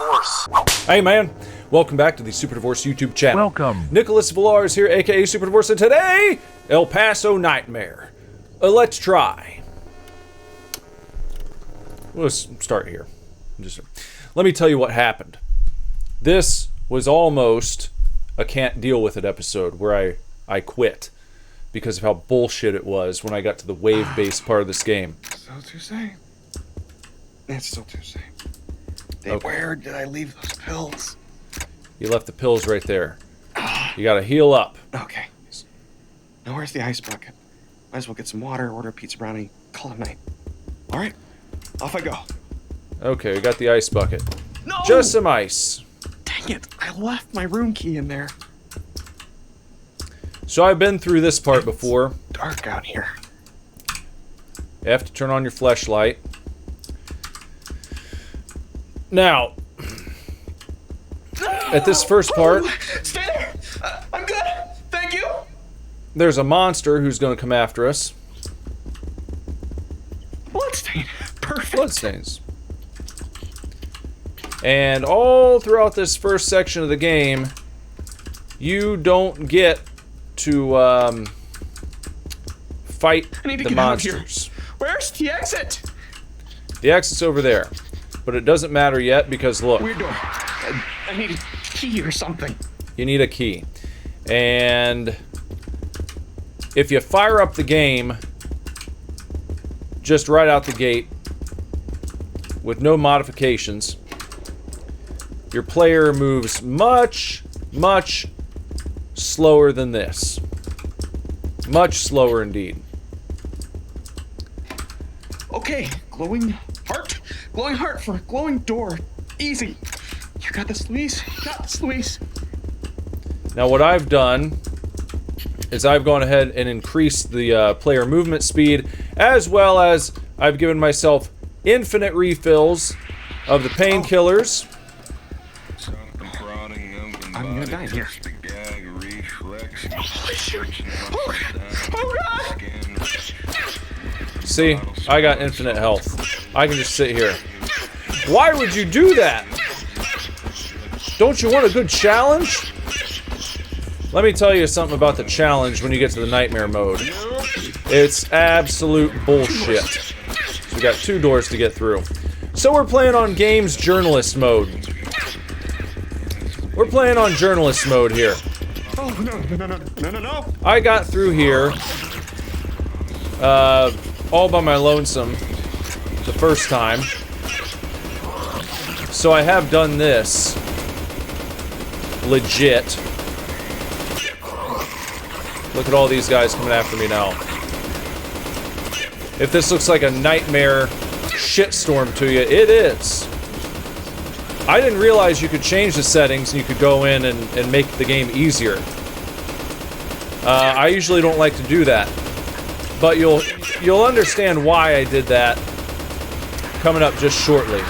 Divorce. Hey man, welcome back to the Super Divorce YouTube channel. Welcome. Nicholas Villar here, aka Super Divorce, and today, El Paso Nightmare. Let's try. Let's start here. Let me tell you what happened. This was almost a can't deal with it episode where I quit because of how bullshit it was when I got to the wave-based part of this game. Still too same. It's still too same. Hey, Okay. where did I leave those pills? You left the pills right there. You gotta heal up. Okay. Now where's the ice bucket? Might as well get some water, order a pizza brownie, call it a night. Alright, off I go. Okay, we got the ice bucket. No! Just some ice. Dang it, I left my room key in there. So I've been through this part before. Dark out here. You have to turn on your flashlight. Now, at this first part, Stay there! I'm good! Thank you! there's a monster who's going to come after us. Bloodstain! Perfect! Bloodstains. And all throughout this first section of the game, you don't get to fight I need to the get out of here. monsters. Where's the exit? The exit's over there. But it doesn't matter yet because look, Weird door. I need a key or something. you need a key. And if you fire up the game just right out the gate with no modifications, your player moves much, much slower than this. Much slower indeed. Okay, glowing heart for a glowing door. Easy. You got this, Louise. You got this, Louise. Now what I've done is I've gone ahead and increased the player movement speed, as well as I've given myself infinite refills of the painkillers. I'm gonna die here. Holy shit. Oh god! See, I got infinite health. I can just sit here. Why would you do that? Don't you want a good challenge? Let me tell you something about the challenge when you get to the nightmare mode. It's absolute bullshit. So we got 2 doors to get through. So we're playing on games journalist mode. We're playing on journalist mode here. Oh no. I got through here all by my lonesome the first time. So I have done this legit. Look at all these guys coming after me now. If this looks like a nightmare shitstorm to you, it is. I didn't realize you could change the settings and you could go in and make the game easier. I usually don't like to do that, but you'll understand why I did that coming up just shortly.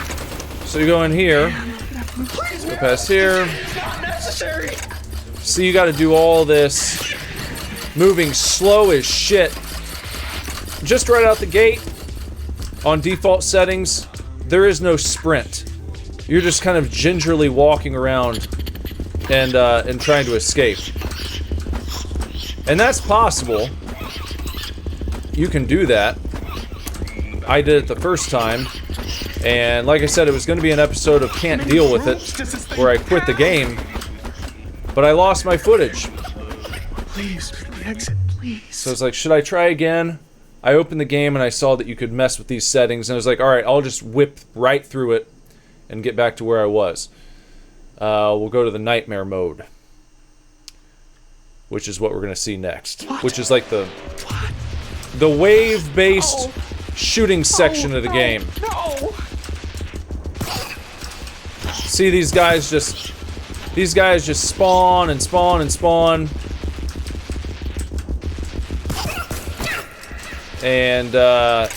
So you go in here, go past here. Not necessary. See, you got to do all this moving slow as shit. Just right out the gate, on default settings, there is no sprint. You're just kind of gingerly walking around and trying to escape. And that's possible. You can do that. I did it the first time. And like I said, it was going to be an episode of Can't Deal With It, where I quit the game. But I lost my footage. Please, the exit, please. So it's like, should I try again? I opened the game and I saw that you could mess with these settings. And I was like, alright, I'll just whip right through it and get back to where I was. We'll go to the nightmare mode, which is what we're going to see next. What? Which is like the wave-based shooting section of the game. No! See, these guys just spawn and spawn and spawn. And the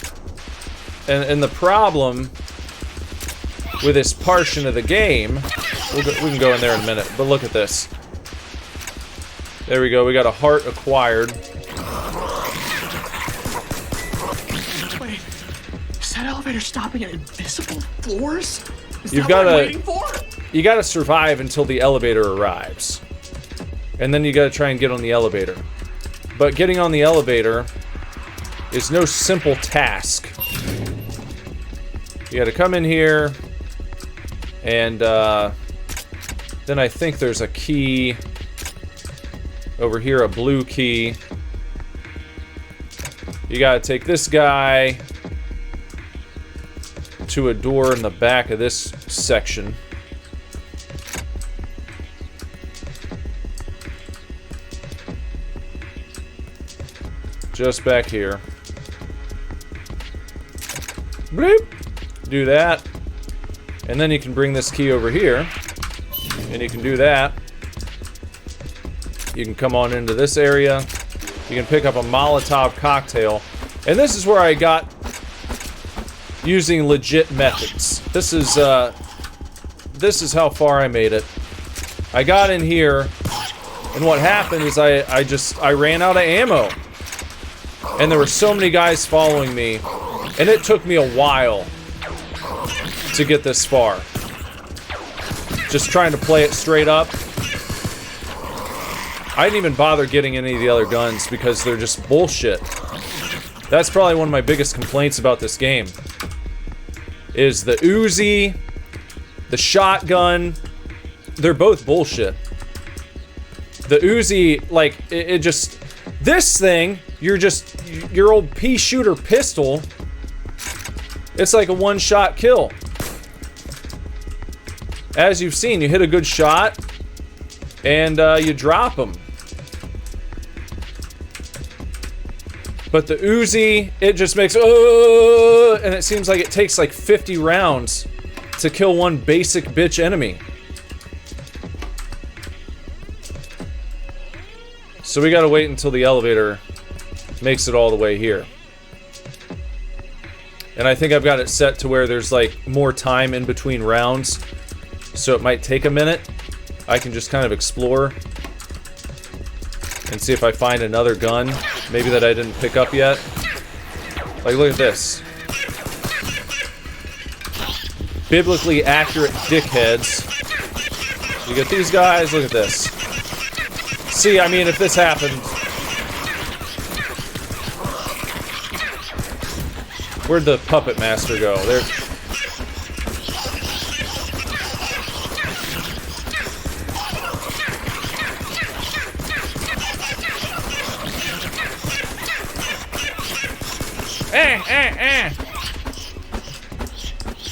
problem with this portion of the game, we can go in there in a minute, but look at this. There we go, we got a heart acquired. Wait, is that elevator stopping at invisible floors? Is You've that what gotta- I'm waiting for? you gotta survive until the elevator arrives. And then you gotta try and get on the elevator. But getting on the elevator is no simple task. You gotta come in here, and then I think there's a key over here, a blue key. You gotta take this guy to a door in the back of this section. Just back here. Bloop. Do that. And then you can bring this key over here. And you can do that. You can come on into this area. You can pick up a Molotov cocktail. And this is where I got using legit methods. This is how far I made it. I got in here, and what happened is I ran out of ammo. And there were so many guys following me, and it took me a while to get this far. Just trying to play it straight up. I didn't even bother getting any of the other guns because they're just bullshit. That's probably one of my biggest complaints about this game. Is the Uzi, the shotgun, they're both bullshit. The Uzi, like, it just... This thing, your old pea shooter pistol, it's like a one-shot kill. As you've seen, you hit a good shot, and you drop them. But the Uzi, it just makes, and it seems like it takes like 50 rounds to kill one basic bitch enemy. So we gotta wait until the elevator makes it all the way here. And I think I've got it set to where there's like more time in between rounds. So it might take a minute. I can just kind of explore and see if I find another gun, maybe that I didn't pick up yet. Like, look at this. Biblically accurate dickheads. You get these guys, look at this. See, I mean, if this happened... Where'd the puppet master go? There...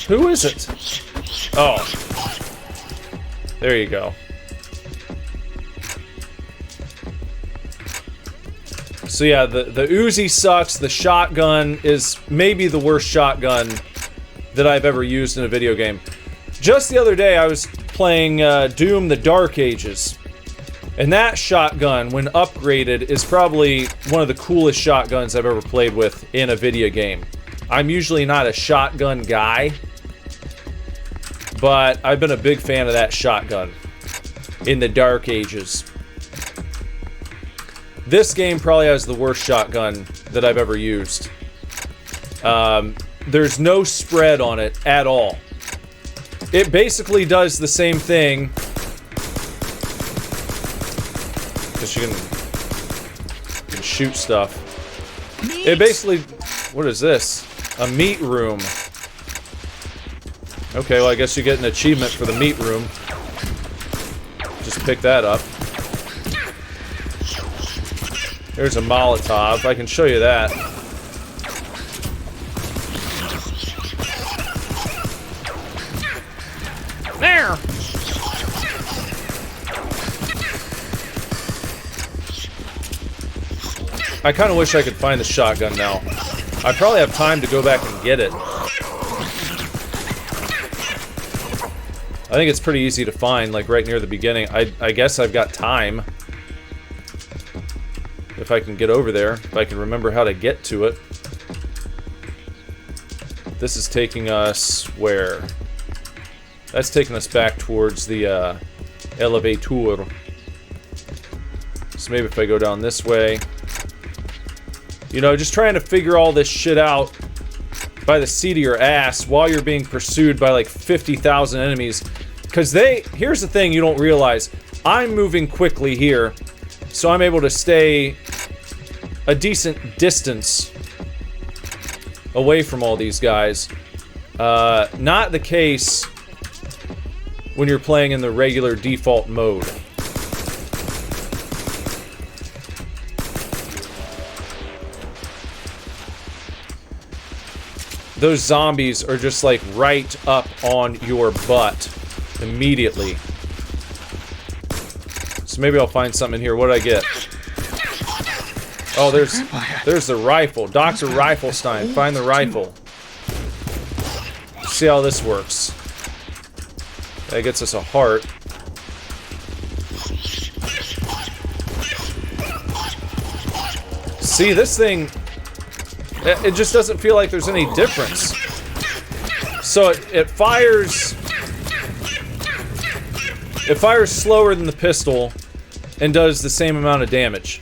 Who is it? Oh. There you go. So yeah, the Uzi sucks. The shotgun is maybe the worst shotgun that I've ever used in a video game. Just the other day, I was playing Doom: The Dark Ages. And that shotgun, when upgraded, is probably one of the coolest shotguns I've ever played with in a video game. I'm usually not a shotgun guy, but I've been a big fan of that shotgun in the Dark Ages. This game probably has the worst shotgun that I've ever used. There's no spread on it at all. It basically does the same thing. Because you can shoot stuff. It basically... What is this? A meat room. Okay, well I guess you get an achievement for the meat room. Just pick that up. There's a Molotov. I can show you that. There! I kind of wish I could find the shotgun now. I probably have time to go back and get it. I think it's pretty easy to find, like right near the beginning. I guess I've got time. If I can get over there, if I can remember how to get to it. This is taking us where? That's taking us back towards the elevator. So maybe if I go down this way. You know, just trying to figure all this shit out by the seat of your ass while you're being pursued by like 50,000 enemies. Because here's the thing you don't realize. I'm moving quickly here, so I'm able to stay a decent distance away from all these guys. Not the case when you're playing in the regular default mode. Those zombies are just like right up on your butt immediately. So maybe I'll find something in here. What did I get? Oh, there's the rifle. Dr. Riflestein. Find the rifle. See how this works. That gets us a heart. See, this thing... It just doesn't feel like there's any difference. So it fires... It fires slower than the pistol and does the same amount of damage.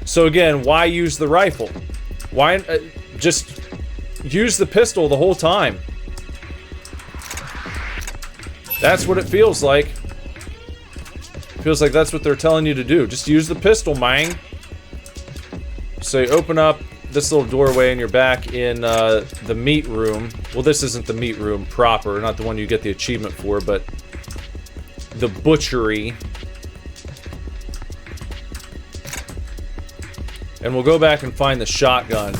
So again, why use the rifle? Why just use the pistol the whole time? That's what it feels like. Feels like that's what they're telling you to do. Just use the pistol, man. So you open up this little doorway and you're back in the meat room. Well, this isn't the meat room proper, not the one you get the achievement for, but the butchery. And we'll go back and find the shotgun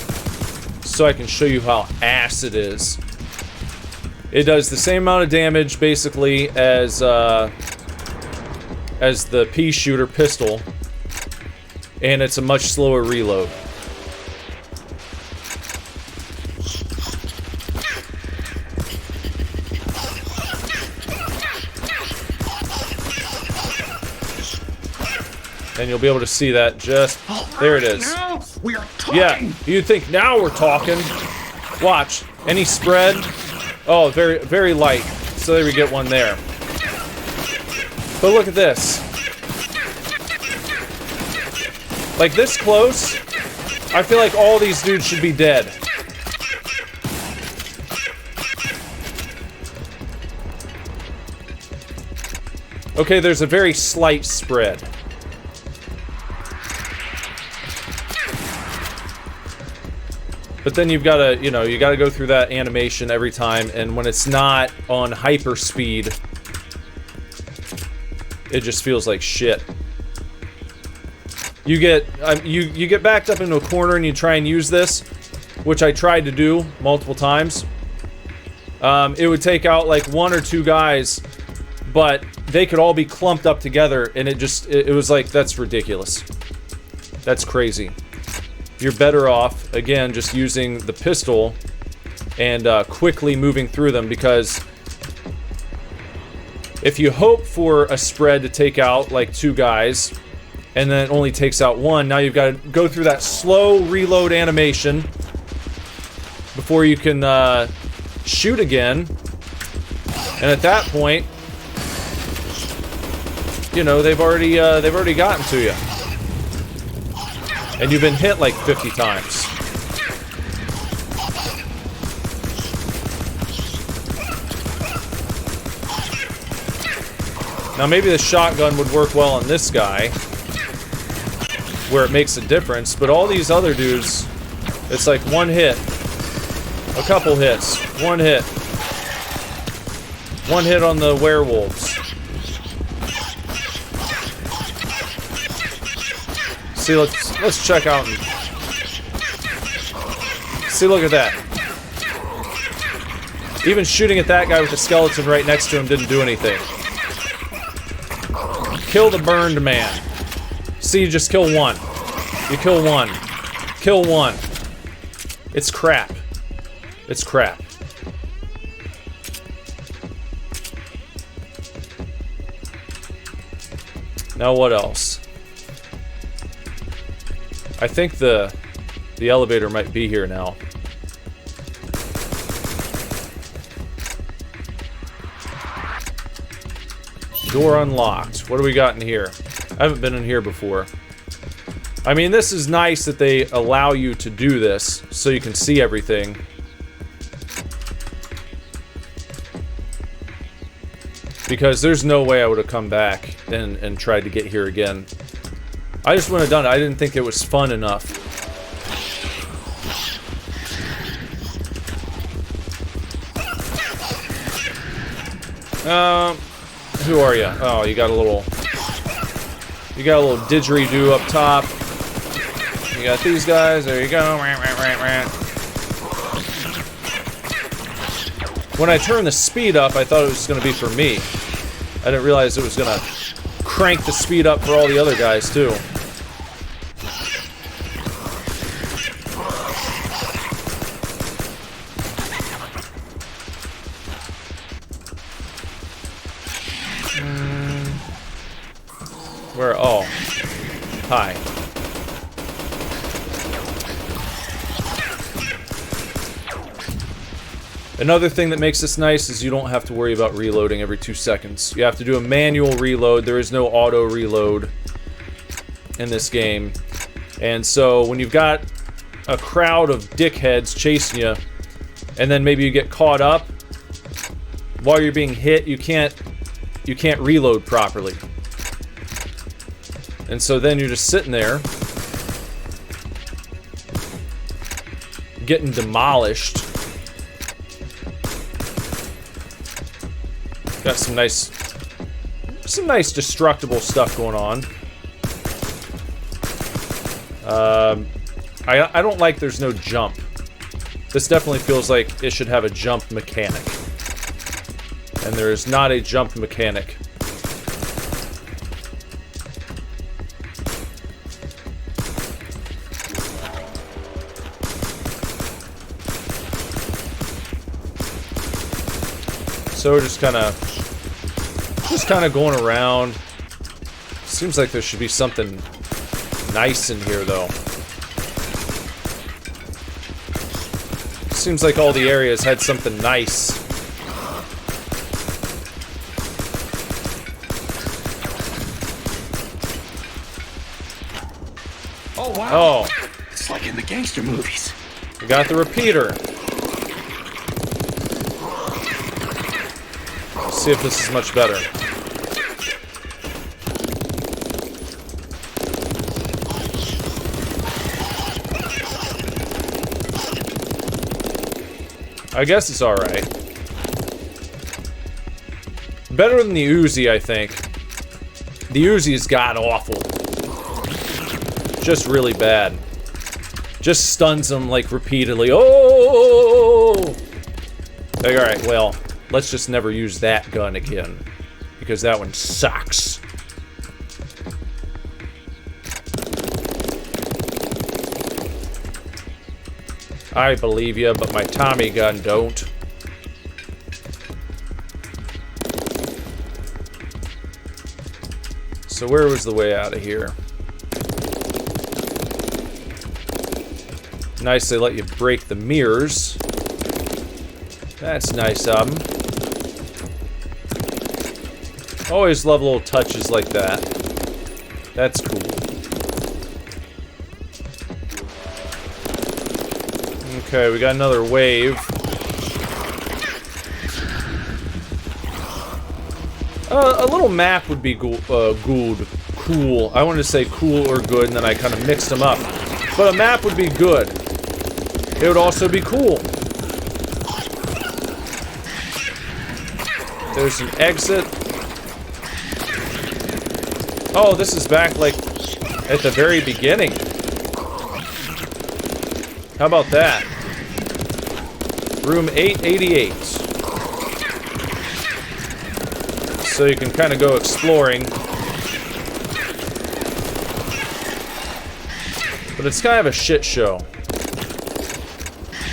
so I can show you how ass it is. It does the same amount of damage, basically, as the pea shooter pistol, and it's a much slower reload. And you'll be able to see that just... There it is. Now we are talking. Yeah, you'd think now we're talking. Watch. Any spread? Oh, very, very light. So there we get one there. But look at this. Like this close, I feel like all these dudes should be dead. Okay, there's a very slight spread. But then you've got to, you know, you got to go through that animation every time, and when it's not on hyper speed, it just feels like shit. You get you get backed up into a corner and you try and use this, which I tried to do multiple times. It would take out like one or two guys, but they could all be clumped up together, and it was like, that's ridiculous. That's crazy. You're better off, again, just using the pistol and quickly moving through them, because if you hope for a spread to take out like two guys and then it only takes out one, now you've got to go through that slow reload animation before you can shoot again. And at that point, you know, they've already gotten to you. And you've been hit like 50 times. Now maybe the shotgun would work well on this guy, where it makes a difference, but all these other dudes, it's like one hit, a couple hits, one hit on the werewolves. See, let's check out and see. Look at that. Even shooting at that guy with the skeleton right next to him didn't do anything. Kill the burned man. See, you just kill one. You kill one. Kill one. It's crap. It's crap. Now what else? I think the elevator might be here now. Door unlocked. What do we got in here? I haven't been in here before. I mean, this is nice that they allow you to do this so you can see everything. Because there's no way I would have come back and tried to get here again. I just wouldn't have done it. I didn't think it was fun enough. Who are you? Oh, you got a little didgeridoo up top. You got these guys. There you go. When I turned the speed up, I thought it was going to be for me. I didn't realize it was going to crank the speed up for all the other guys, too. Where? Oh. Hi. Another thing that makes this nice is you don't have to worry about reloading every 2 seconds. You have to do a manual reload. There is no auto reload in this game. And so when you've got a crowd of dickheads chasing you, and then maybe you get caught up while you're being hit, you can't reload properly. And so then you're just sitting there getting demolished. Got some nice destructible stuff going on. I don't like there's no jump. This definitely feels like it should have a jump mechanic. And there is not a jump mechanic. So we're just kind of going around. Seems like there should be something nice in here, though. Seems like all the areas had something nice. Oh, wow. Oh. It's like in the gangster movies. We got the repeater. Let's see if this is much better. I guess it's alright. Better than the Uzi, I think. The Uzi is god-awful. Just really bad. Just stuns them, like, repeatedly. Oh! Like, alright, well, let's just never use that gun again. Because that one sucks. I believe you, but my Tommy gun don't. So where was the way out of here? Nice they let you break the mirrors. That's nice of them. Always love little touches like that. That's cool. Okay, we got another wave. A little map would be cool. I wanted to say cool or good, and then I kind of mixed them up. But a map would be good. It would also be cool. There's an exit. Oh, this is back, like, at the very beginning. How about that? Room 888. So you can kind of go exploring. But it's kind of a shit show.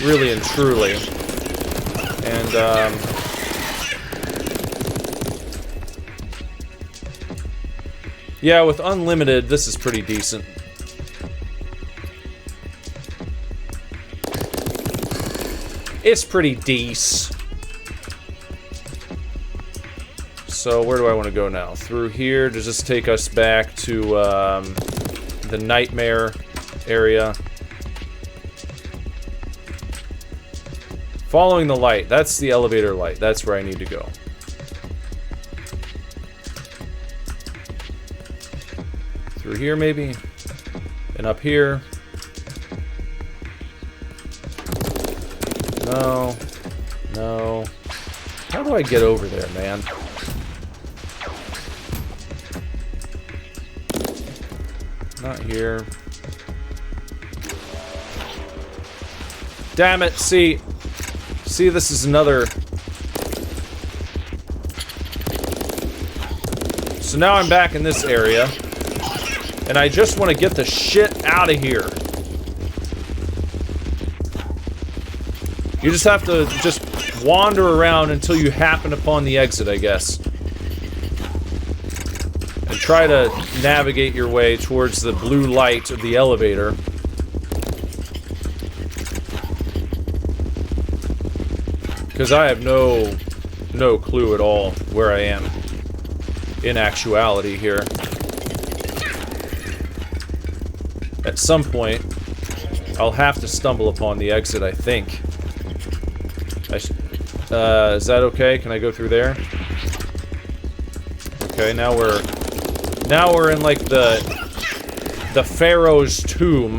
Really and truly. And, yeah, with unlimited, this is pretty decent. It's pretty decent. So where do I want to go now? Through here? Does this take us back to the nightmare area? Following the light. That's the elevator light. That's where I need to go. Through here, maybe? And up here? No. No. How do I get over there, man? Not here. Damn it, see, this is another... So now I'm back in this area, and I just want to get the shit out of here. You just have to just wander around until you happen upon the exit, I guess. And try to navigate your way towards the blue light of the elevator. Because I have no clue at all where I am in actuality here. At some point, I'll have to stumble upon the exit, I think. Is that okay? Can I go through there? Okay, now we're in like the Pharaoh's tomb.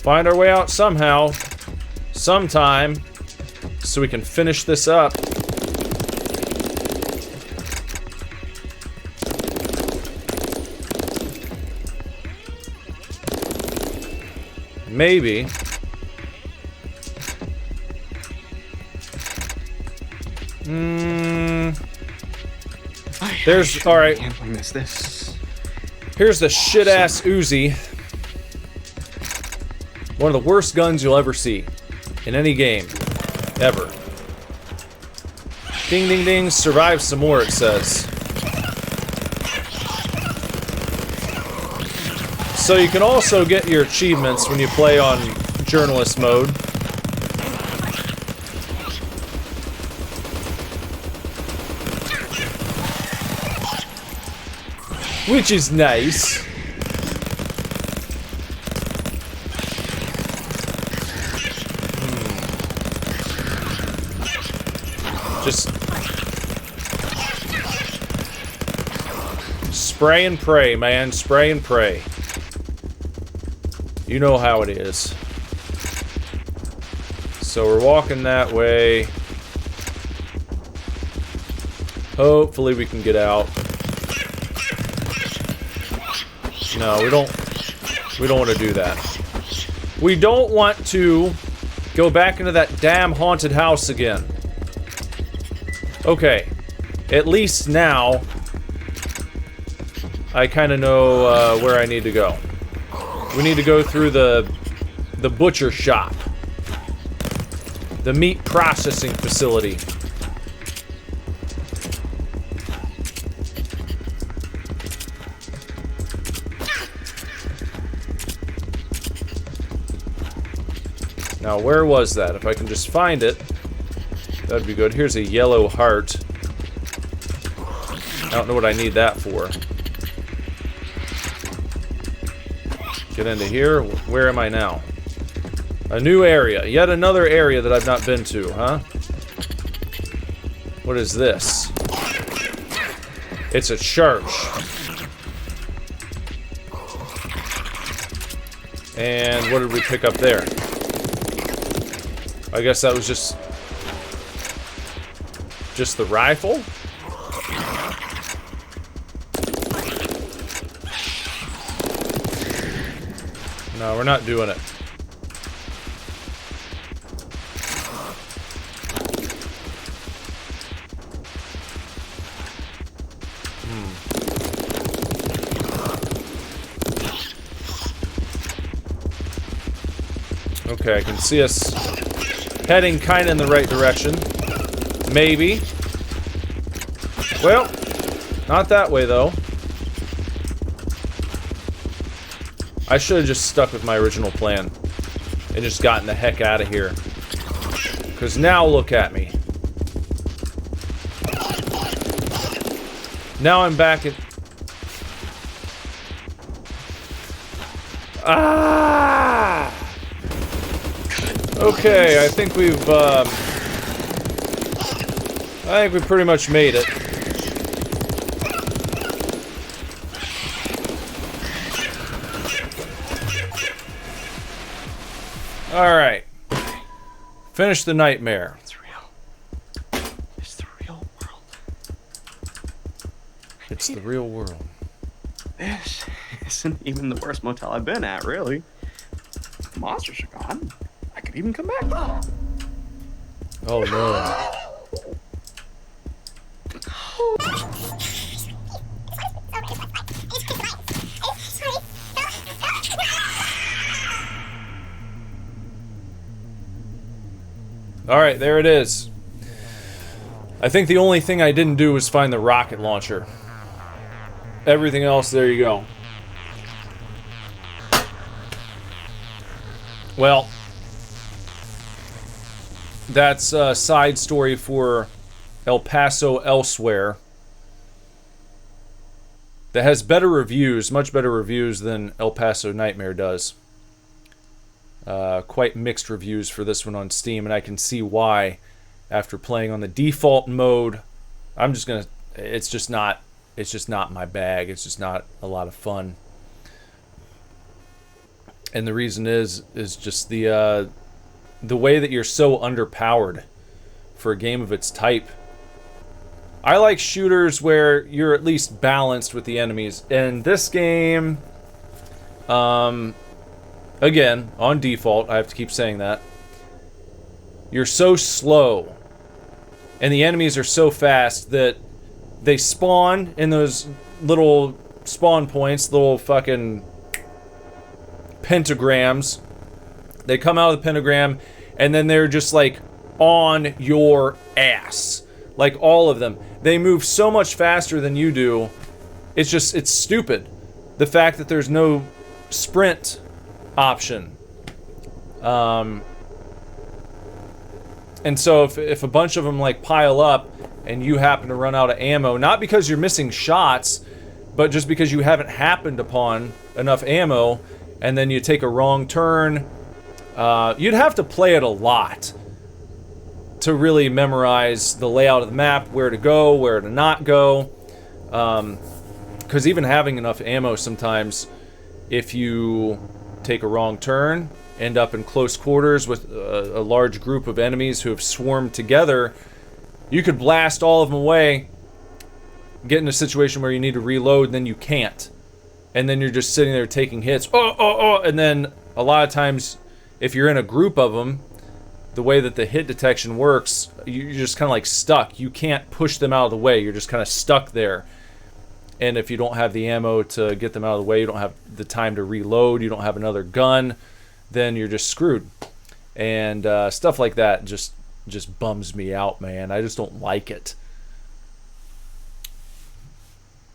Find our way out somehow, sometime, so we can finish this up. Maybe. There's, alright. Here's the shit-ass Uzi. One of the worst guns you'll ever see in any game, ever. Ding, ding, ding, survive some more, it says. So you can also get your achievements when you play on journalist mode. Which is nice. Just spray and pray, man. Spray and pray. You know how it is. So we're walking that way. Hopefully we can get out. No, we don't want to do that. We don't want to go back into that damn haunted house again. Okay, at least now I kind of know where I need to go. We need to go through the butcher shop, the meat processing facility. Now, where was that? If I can just find it, that'd be good. Here's a yellow heart. I don't know what I need that for. Get into here. Where am I now? A new area. Yet another area that I've not been to, huh? What is this? It's a church. And what did we pick up there? I guess that was just the rifle? No, we're not doing it. Okay, I can see us heading kind of in the right direction. Maybe. Well, not that way, though. I should have just stuck with my original plan and just gotten the heck out of here. Because now look at me. Now I'm back at... Ah! Okay, I think we've pretty much made it. Alright. Finish the nightmare. It's real. It's the real world. It's the real world. This isn't even the worst motel I've been at, really. The monsters are gone. I could even come back. Oh no. Alright, there it is. I think the only thing I didn't do was find the rocket launcher. Everything else, there you go. Well, that's a side story for El Paso Elsewhere. That has better reviews, much better reviews than El Paso Nightmare does. Quite mixed reviews for this one on Steam, and I can see why. After playing on the default mode, I'm just gonna. It's just not my bag. It's just not a lot of fun. And the reason is just the way that you're so underpowered for a game of its type. I like shooters where you're at least balanced with the enemies. And this game, again, on default, I have to keep saying that, you're so slow, and the enemies are so fast that they spawn in those little spawn points, little fucking pentagrams. They come out of the pentagram, and then they're just like on your ass. Like all of them. They move so much faster than you do. It's stupid. The fact that there's no sprint option. And so if a bunch of them like pile up and you happen to run out of ammo, not because you're missing shots, but just because you haven't happened upon enough ammo, and then you take a wrong turn, you'd have to play it a lot to really memorize the layout of the map, where to go, where to not go. Because even having enough ammo sometimes, if you take a wrong turn, end up in close quarters with a large group of enemies who have swarmed together, you could blast all of them away, get in a situation where you need to reload, and then you can't. And then you're just sitting there taking hits, and then a lot of times, if you're in a group of them, the way that the hit detection works, you're just kind of like stuck. You can't push them out of the way. You're just kind of stuck there. And if you don't have the ammo to get them out of the way, you don't have the time to reload, you don't have another gun, then you're just screwed. And stuff like that just bums me out, man. I just don't like it.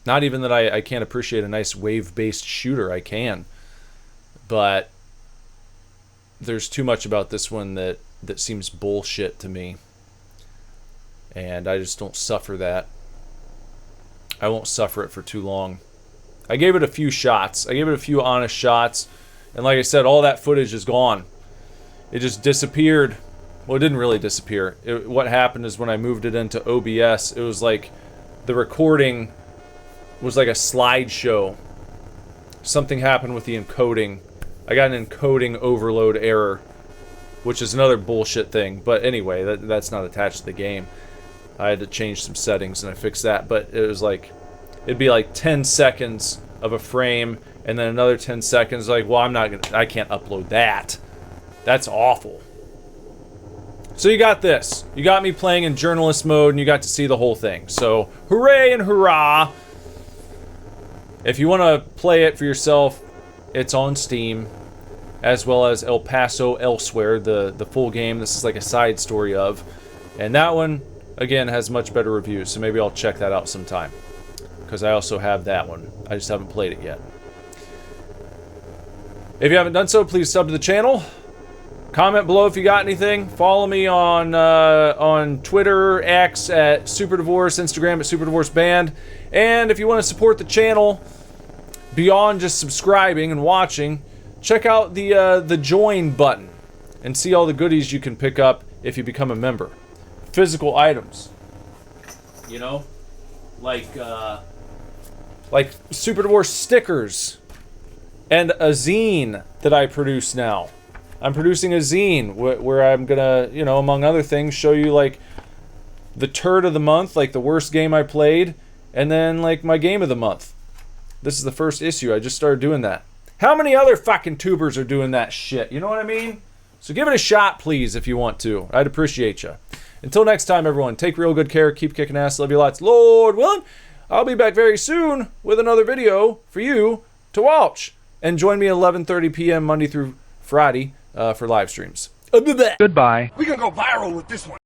Not even that I can't appreciate a nice wave-based shooter. I can. But there's too much about this one that seems bullshit to me. And I just don't suffer that. I won't suffer it for too long. I gave it a few shots. I gave it a few honest shots. And like I said, all that footage is gone. It just disappeared. Well, it didn't really disappear. What happened is when I moved it into OBS, it was like the recording was like a slideshow. Something happened with the encoding. I got an encoding overload error, which is another bullshit thing. But anyway, that's not attached to the game. I had to change some settings and I fixed that. But it was like, it'd be like 10 seconds of a frame and then another 10 seconds. Like, well, I can't upload that. That's awful. So you got this. You got me playing in journalist mode and you got to see the whole thing. So hooray and hurrah. If you want to play it for yourself, it's on Steam, as well as El Paso Elsewhere, the full game. This is like a side story of. And that one, again, has much better reviews, so maybe I'll check that out sometime. Because I also have that one. I just haven't played it yet. If you haven't done so, please sub to the channel. Comment below if you got anything. Follow me on Twitter, X at SuperDivorce, Instagram at SuperDivorceBand. And if you want to support the channel beyond just subscribing and watching, check out the join button. and see all the goodies you can pick up if you become a member. Physical items. You know? Like Super Divorce stickers. And a zine that I produce now. I'm producing a zine where I'm gonna, you know, among other things, show you, like, the turd of the month, like the worst game I played, and then, like, my game of the month. This is the first issue. I just started doing that. How many other fucking tubers are doing that shit? You know what I mean? So give it a shot, please, if you want to. I'd appreciate you. Until next time, everyone, take real good care. Keep kicking ass. Love you lots. Lord willing, I'll be back very soon with another video for you to watch. And join me at 11:30 p.m. Monday through Friday for live streams. Goodbye. We're gonna go viral with this one.